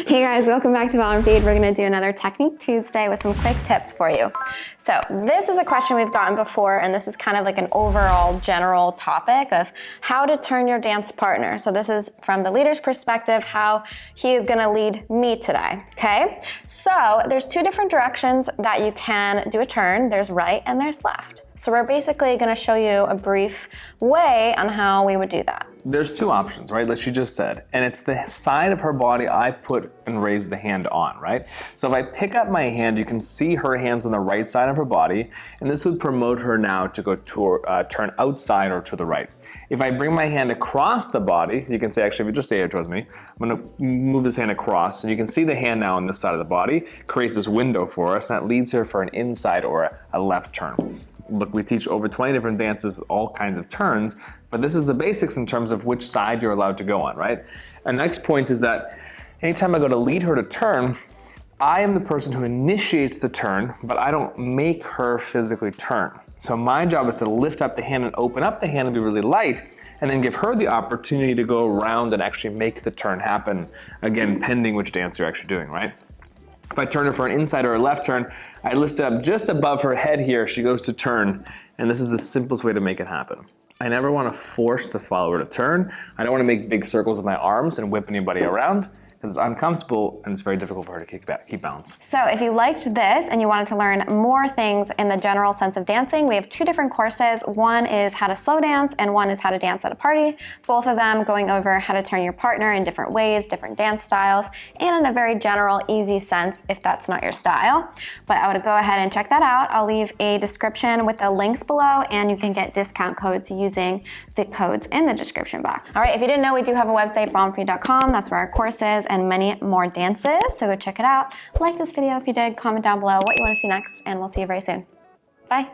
Hey guys, welcome back to Ballroom Feed. We're gonna do another Technique Tuesday with some quick tips for you. So this is a question we've gotten before, and this is kind of like an overall general topic of how to turn your dance partner. So this is from the leader's perspective, how he is gonna lead me today, okay? So there's two different directions that you can do a turn. There's right and there's left. So we're basically gonna show you a brief way on how we would do that. There's two options, right, that she just said, and it's the side of her body I put and raise the hand on, right? So if I pick up my hand, you can see her hands on the right side of her body, and this would promote her now to go turn outside or to the right. If I bring my hand across the body, you can say, actually, if you just stay here towards me, I'm gonna move this hand across, and you can see the hand now on this side of the body, creates this window for us, and that leads her for an inside or a left turn. Look, we teach over 20 different dances with all kinds of turns, but this is the basics in terms of which side you're allowed to go on, right? And next point is that anytime I go to lead her to turn, I am the person who initiates the turn, but I don't make her physically turn. So my job is to lift up the hand and open up the hand and be really light, and then give her the opportunity to go around and actually make the turn happen, again, pending which dance you're actually doing, right? If I turn her for an inside or a left turn, I lift it up just above her head here. She goes to turn, and this is the simplest way to make it happen. I never want to force the follower to turn. I don't want to make big circles with my arms and whip anybody around, because it's uncomfortable and it's very difficult for her to keep balance. So if you liked this and you wanted to learn more things in the general sense of dancing, we have two different courses. One is how to slow dance and one is how to dance at a party. Both of them going over how to turn your partner in different ways, different dance styles, and in a very general, easy sense if that's not your style. But I would go ahead and check that out. I'll leave a description with the links below, and you can get discount codes using the codes in the description box. All right, if you didn't know, we do have a website, ballroomfeed.com. That's where our course is, and many more dances, so go check it out. Like this video if you did, comment down below what you want to see next, and we'll see you very soon. Bye.